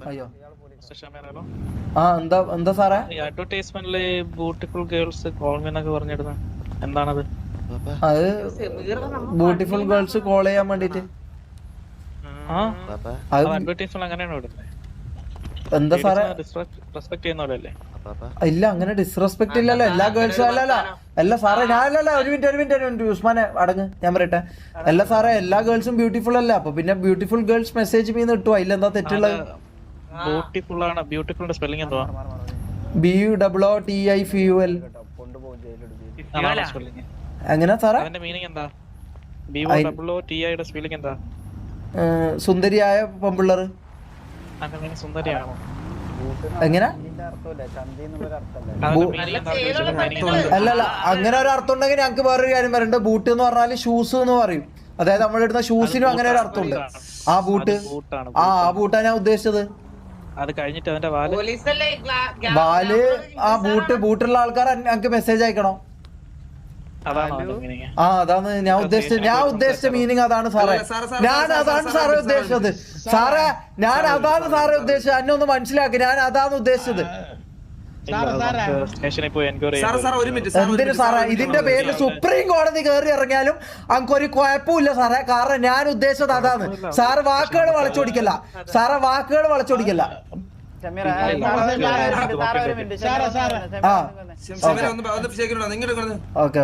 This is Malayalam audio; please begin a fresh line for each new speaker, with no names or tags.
അയ്യോ ആ എന്താ എന്താ സാറേ
അഡ്വർടൈസ്മെന്റില് ബ്യൂട്ടിഫുൾ ഗേൾസ് കോൾ എന്നൊക്കെ പറഞ്ഞിരുന്നു എന്താണത്?
അത് ബ്യൂട്ടിഫുൾ ഗേൾസ് കോൾ ചെയ്യാൻ വേണ്ടിട്ട്
അഡ്വർടൈസ്മെന്റ് അങ്ങനെയാണോ ഇടുന്നത്?
എന്താ സാറേ
റെസ്പെക്ട് ചെയ്യുന്നവരല്ലേ?
ഇല്ല അങ്ങനെ ഡിസ്റെസ്പെക്ട് ഇല്ലല്ലോ എല്ലാ ഗേൾസും അല്ല സാറേ ഞാനല്ല ഒരു മിനിറ്റ് ഉസ്മാനെ അടങ്ങ് ഞാൻ പറയട്ടെ അല്ല സാറേ എല്ലാ ഗേൾസും ബ്യൂട്ടിഫുൾ അല്ല അപ്പൊ പിന്നെ ബ്യൂട്ടിഫുൾ ഗേൾസ് മെസ്സേജ് മീന്ന് ഇട്ടു അതിലെന്താ തെറ്റുള്ളത്?
ബ്യൂട്ടിഫുൾ ആണ്. ബ്യൂട്ടിഫുളിന്റെ സ്പെല്ലിംഗ് എന്തുവാ?
BUTIFUL എങ്ങനെ സാറേ
അതിന്റെ മീനിങ് എന്താ? BOTIയുടെ സ്പെല്ലിംഗ് എന്താ?
സുന്ദരിയായ പെമ്പിള്ളറ്
അങ്ങനെ സുന്ദരിയാണോ?
എങ്ങനെ അല്ലല്ല അങ്ങനെ ഒരു അർത്ഥം ഉണ്ടെങ്കിൽ ഞങ്ങക്ക് വേറൊരു കാര്യം പറയണ്ട്. ബൂട്ട് എന്ന് പറഞ്ഞാല് ഷൂസ് എന്ന് പറയും. അതായത് നമ്മളിടുന്ന ഷൂസിനും അങ്ങനെ ഒരു അർത്ഥമുണ്ട്. ആ ബൂട്ട് ആ ബൂട്ടാ ഞാൻ ഉദ്ദേശിച്ചത്.
അത് കഴിഞ്ഞിട്ട് അതിന്റെ
വാല് ആ ബൂട്ടുള്ള ആൾക്കാർ ഞങ്ങക്ക് മെസ്സേജ് അയക്കണോ? ആ അതാണ് ഞാൻ ഉദ്ദേശിച്ച മീനിങ് അതാണ് സാറേ. ഞാൻ അതാണ് സാറേ ഉദ്ദേശിച്ചത്. സാറേ ഞാൻ അതാണ് സാറേ ഉദ്ദേശിച്ചത്. എന്നെ ഒന്ന് മനസ്സിലാക്കി. ഞാൻ അതാണ് ഉദ്ദേശിച്ചത്. എന്തിനു സാറേ ഇതിന്റെ പേരിൽ സുപ്രീം കോടതി കയറി ഇറങ്ങിയാലും അങ്ങക്കൊരു കുഴപ്പമില്ല സാറേ. കാരണം ഞാൻ ഉദ്ദേശിച്ചത് അതാണ്. സാറ് വാക്കുകൾ വളച്ചൊടിക്കല്ല. സാറേ വാക്കുകൾ വളച്ചൊടിക്കല്ല. ഓക്കെ